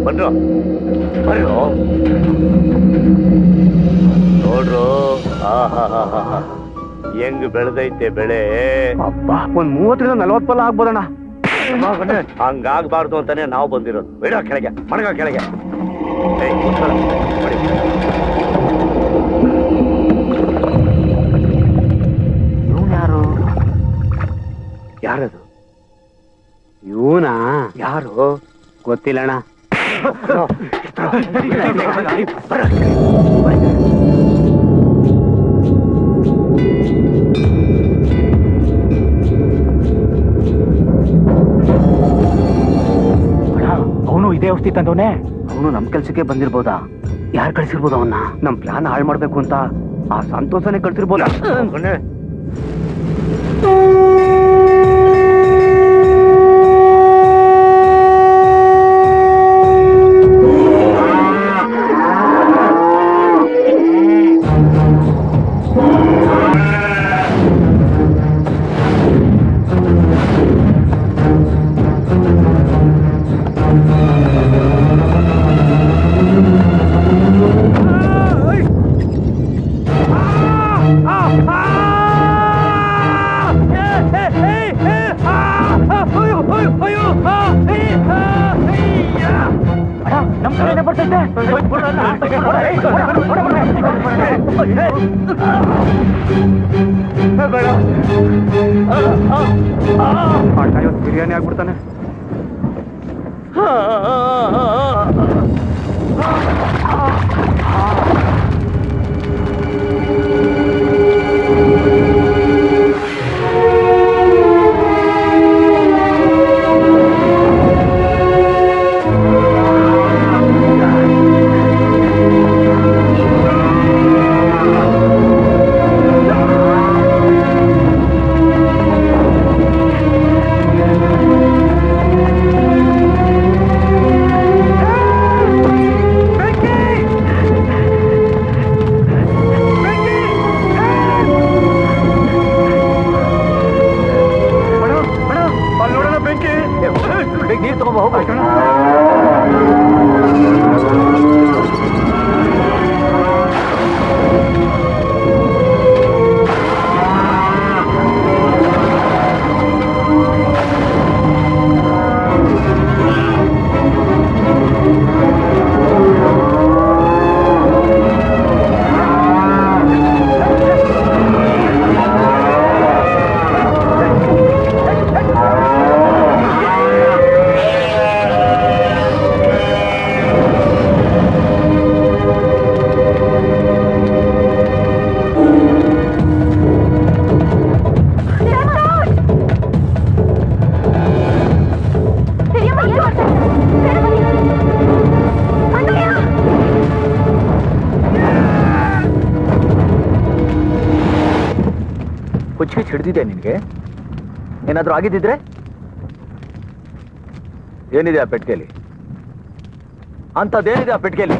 ಬನ್ರೋ ಬರ್ರೋ ನೋಡ್ರು. ಹೆಂಗ್ ಬೆಳೆದೈತೆ ಬೆಳೆ. ಒಂದ್ 30-40 ಫಲ ಆಗ್ಬೋದಣ್ಣ. ಹಂಗಾಗ್ಬಾರ್ದು ಅಂತಾನೆ ನಾವು ಬಂದಿರೋದು. ಬೇಡ ಕೆಳಗೆ ಮಣಗ ಕೆಳಗೆ. ಇವನ್ ಯಾರು? ಯಾರದು? ಇವನಾ? ಯಾರು ಗೊತ್ತಿಲ್ಲಣ್ಣ. ಅವನು ಇದೇ ಔಷಧಿ ತಂದವನೇ. ಅವನು ನಮ್ ಕೆಲ್ಸಕ್ಕೆ ಬಂದಿರ್ಬೋದಾ? ಯಾರು ಕಳ್ಸಿರ್ಬೋದು ಅವನ್ನ? ನಮ್ ಪ್ಲಾನ್ ಹಾಳು ಮಾಡ್ಬೇಕು ಅಂತ ಆ ಸಂತೋಷನೇ ಕಳ್ಸಿರ್ಬೋದಾ? ಬಿರಿಯಾನಿ ಆಗ್ಬಿಡ್ತಾನೆ. ಹುಚ್ಚಿಗೆ ಹಿಡಿದಿದೆ ನಿನ್ಗೆ? ಏನಾದ್ರೂ ಆಗಿದ್ದಿದ್ರೆ? ಏನಿದೆ ಆ ಪೆಟ್ಟಿಗೆಯಲ್ಲಿ? ಅಂಥದ್ದೇನಿದೆ ಆ ಪೆಟ್ಟಿಗೆಯಲ್ಲಿ?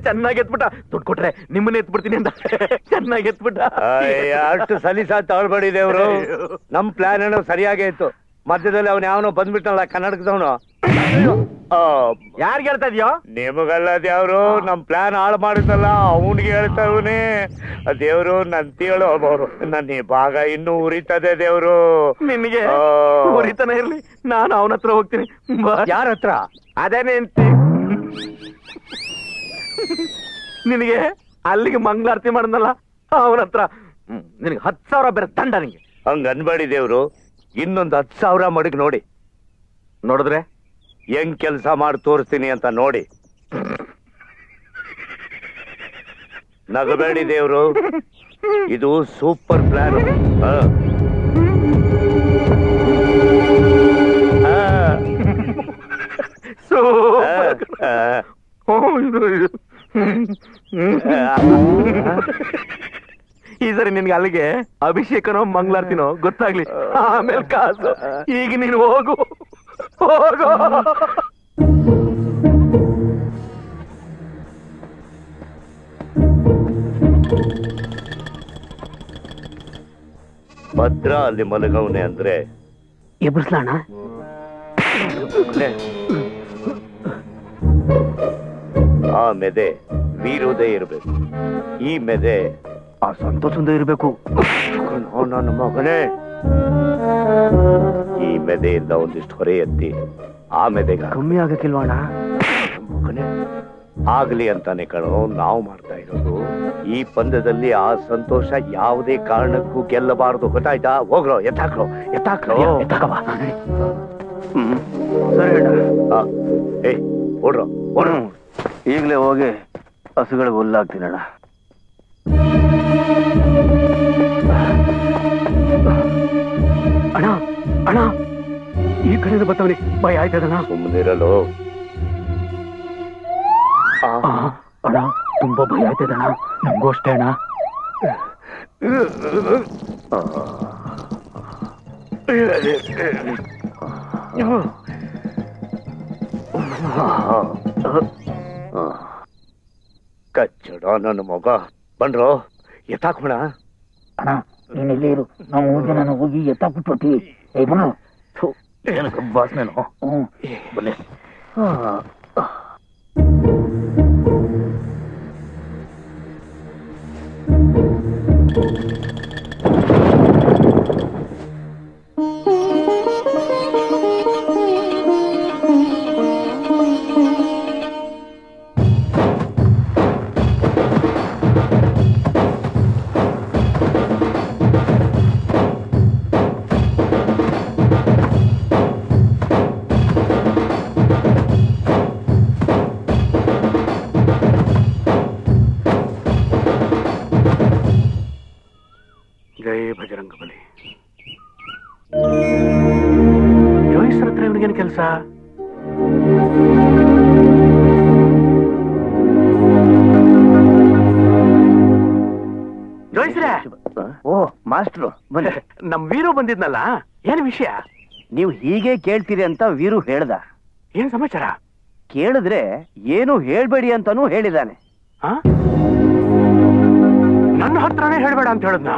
ಚೆನ್ನಾಗಿ ಎತ್ಬಿಟ್ಟ. ದುಡ್ಡು ಕೊಟ್ರೆ ನಿಮ್ಮನ್ನ ಎತ್ಬಿಡ್ತೀನಿ ಅಂತ ಚೆನ್ನಾಗಿ ಎತ್ಬಿಟ್ಟ. ಅಷ್ಟು ಸಲೀಸಾ ತಗೊಳ್ಬೇಡಿ ದೇವ್ರು. ನಮ್ ಪ್ಲಾನ್ ಏನೋ ಸರಿಯಾಗೇ ಇತ್ತು. ಮಧ್ಯದಲ್ಲಿ ಅವ್ನು ಯಾವನೋ ಬಂದ್ಬಿಟ್ಟಲ್ಲ ಕನ್ನಡಕದವನು. ಯಾರಿಗೆ ಹೇಳ್ತಾ ಇದೆಯೋ? ನಿಮಗಲ್ಲ ದೇವ್ರು, ನಮ್ ಪ್ಲಾನ್ ಹಾಳು ಮಾಡಿದ್ನಲ್ಲ ಅವನಿಗೆ ಹೇಳ್ತಾವನೇ. ದೇವ್ರು ನಂತಿ ಹೇಳು ಅವರು. ನನ್ನ ಭಾಗ ಇನ್ನೂ ಉರಿತದೆ ದೇವ್ರು. ನಿನ್ಗೆ ಉರಿತಾನೆ ಇರ್ಲಿ, ನಾನು ಅವನ ಹತ್ರ ಹೋಗ್ತೀನಿ. ಯಾರ ಹತ್ರ? ಅದೇನೆ ಅಂತಿ. ನಿನಗೆ ಅಲ್ಲಿಗೆ ಮಂಗಳಾರತಿ ಮಾಡನಲ್ಲ ಅವನ ಹತ್ರ ನಿನಗೆ 10,000 ಬೇರೆ ದಂಡ. ನಿಂಗೆ ಹಂಗ ಅನ್ಬೇಡಿ ದೇವ್ರು. ಇನ್ನೊಂದು 10,000 ಮಡಿಗೆ ನೋಡಿ. ನೋಡಿದ್ರೆ ಹೆಂಗ್ ಕೆಲಸ ಮಾಡಿ ತೋರಿಸ್ತೀನಿ ಅಂತ ನೋಡಿ. ನಗಬೇಡಿ ದೇವ್ರು, ಇದು ಸೂಪರ್ ಪ್ಲಾನ್. ಈ ಸರಿ ನಿನ್ಗೆ ಅಲ್ಲಿಗೆ ಅಭಿಷೇಕನೋ ಮಂಗಳಾರತಿನೋ ಗೊತ್ತಾಗ್ಲಿ, ಆಮೇಲೆ ಕಾಸು. ಈಗ ನೀನು ಹೋಗು ಹೋಗು. ಭದ್ರ ಅಲ್ಲಿ ಮಲಗವನೆ ಅಂದ್ರೆ ಎಬ್ಬಿಸ್ಲಾಣ. ಆ ಮೆದೆ ವೀರೋದೇ ಇರ್ಬೇಕು, ಈ ಮೆದೆ ಆ ಸಂತೋಷದಿಂದ ಇರ್ಬೇಕು. ನನ್ನ ಮಗನೇ, ಈ ಮೆದೆಯಿಂದ ಒಂದಿಷ್ಟು ಹೊರೆ ಎತ್ತಿ ಆ ಮೆದೆಗ ಕಮ್ಮಿ ಆಗಕ್ಕಿಲ್ವಾಣ? ಮಗನೇ ಆಗ್ಲಿ ಅಂತಾನೆ ಕಣೋ ನಾವು ಮಾಡ್ತಾ ಇರೋದು. ಈ ಪಂದ್ಯದಲ್ಲಿ ಆ ಸಂತೋಷ ಯಾವುದೇ ಕಾರಣಕ್ಕೂ ಗೆಲ್ಲಬಾರದು, ಗೊತ್ತಾಯ್ತಾ? ಹೋಗ್ರೋ, ಎತ್ತಾಕ್ರೋ ಎತ್ತಾಕ್ರೋ. ಸರಿ ಅಣ್ಣ. ಏಯ್ ಓಡ್ರೋ ಓಡ್ರೋ. ಈಗಲೇ ಹೋಗಿ ಹಸುಗಳಿಗೆ ಹುಲ್ಲಾಗ್ತೀನಣ್ಣ. ಅಣ್ಣ ಅಣ್ಣ, ಈ ಕಡೆಯಿಂದ ಬರ್ತವನಿ, ಭಯ ಆಯ್ತದಣ್ಣ. ಸುಮ್ಮನಿರಲು. ಅಣ್ಣ ತುಂಬಾ ಭಯ ಆಯ್ತದಣ್ಣ. ನಮಗೂ ಅಷ್ಟೇ ಅಣ್ಣ. ಕಚ್ಚಡ ನನ್ನ ಮಗ. ಬಂಡ್ರೋ, ಎತ್ತಾಕೋಣ. ಅಣ್ಣ ನೀನ್ ಇಲ್ಲೇ ಇರು, ನಾವು 3 ಜನ ಹೋಗಿ ಎತ್ತಾಕ್ಬಿಟ್ಟು ಬರ್ತೀವಿ. ಬಾಸ್ನೇನು ಬನ್ನಿ. ಜೈ ಭಜರಂಗಬಲಿ. ಜೋಯಿಸ್ರ ಹತ್ರ ಇವನಿಗೇನು ಕೆಲಸ? ಜೋಯಿಸ್ರೆ. ಓ ಮಾಸ್ಟ್ರು ಬನ್ನಿ. ನಮ್ ವೀರು ಬಂದಿದ್ನಲ್ಲ, ಏನ್ ವಿಷಯ? ನೀವು ಹೀಗೆ ಕೇಳ್ತೀರಿ ಅಂತ ವೀರು ಹೇಳ್ದ. ಏನ್ ಸಮಾಚಾರ? ಕೇಳಿದ್ರೆ ಏನು ಹೇಳ್ಬೇಡಿ ಅಂತಾನೂ ಹೇಳಿದಾನೆ. ನನ್ನ ಹತ್ರನೇ ಹೇಳ್ಬೇಡ ಅಂತ ಹೇಳದ್ನ?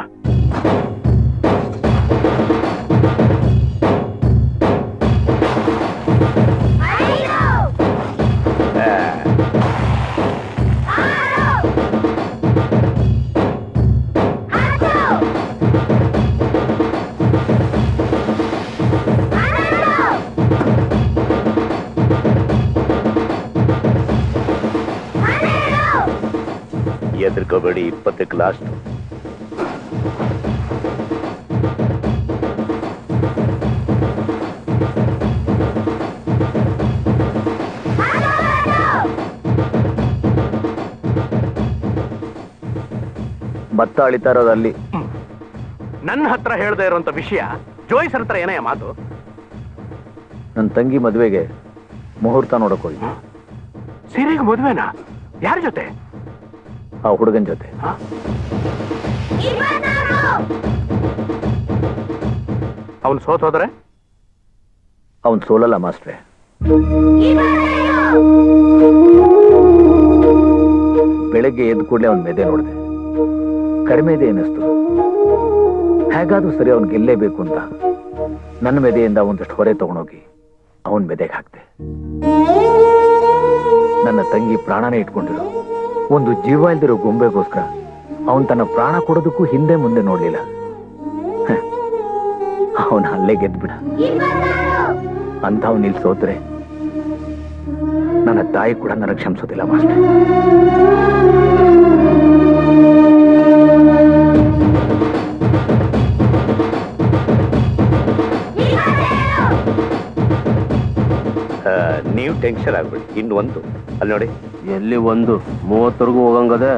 ಎದ್ರಕೋಬೇಡಿ, 20ಕ್ಕೆ ಲಾಸ್ಟ್. ಭತ್ತ ಅಳಿತಾ ಇರೋದಲ್ಲಿ. ನನ್ನ ಹತ್ರ ಹೇಳ್ದೆ ಇರುವಂತ ವಿಷಯ ಜೋಯಿಸರ್ ಹತ್ರ ಏನಯ್ಯ ಮಾತು? ನನ್ನ ತಂಗಿ ಮದುವೆಗೆ ಮುಹೂರ್ತ ನೋಡಕ್ ಹೋಗಿ. ಸೀರೆಗೆ ಮದುವೆನಾ? ಯಾರ ಜೊತೆ? ಆ ಹುಡುಗನ ಜೊತೆ. ಅವನು ಸೋತೋದ್ರೆ? ಅವನ್ ಸೋಲಲ್ಲ ಮಾಸ್ಟ್ರೆ. ಬೆಳಗ್ಗೆ ಎದ್ದು ಕೂಡಲೇ ಅವನ್ ಮೆದೆ ನೋಡಿದೆ. ಕಡಿಮೆ ಇದೆ ಅನ್ನಿಸ್ತು. ಹೇಗಾದ್ರೂ ಸರಿ ಅವನ್ ಗೆಲ್ಲೇಬೇಕು ಅಂತ ನನ್ನ ಮೆದೆಯಿಂದ ಒಂದಷ್ಟು ಹೊರೆ ತಗೊಂಡೋಗಿ ಅವನ್ ಮೆದೆಗೆ ಹಾಕ್ತೆ. ನನ್ನ ತಂಗಿ ಪ್ರಾಣನೇ ಇಟ್ಕೊಂಡಿರೋ ಒಂದು ಜೀವ ಇಲ್ದಿರೋ ಗೊಂಬೆಗೋಸ್ಕರ ಅವನ್ ತನ್ನ ಪ್ರಾಣ ಕೊಡೋದಕ್ಕೂ ಹಿಂದೆ ಮುಂದೆ ನೋಡ್ಲಿಲ್ಲ. ಅವನ ಅಲ್ಲೇ ಗೆದ್ಬಿಡ ಅಂತ ಅವನ್ ಇಲ್ಲಿ ಸೋತ್ರೆ ನನ್ನ ತಾಯಿ ಕೂಡ ನನಗೆ ಕ್ಷಮಿಸೋದಿಲ್ಲ ಮಾಸ್ಟರ್. ನೀವು ಟೆನ್ಷನ್ ಆಗ್ಬಿಡಿ. ಇನ್ನೊಂದು ಅಲ್ಲಿ ನೋಡಿ, ಎಲ್ಲಿ 30ವರೆಗೂ ಹೋಗಂಗದೆ.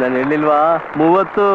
ನಾನು ಹೇಳಿಲ್ವಾ 30.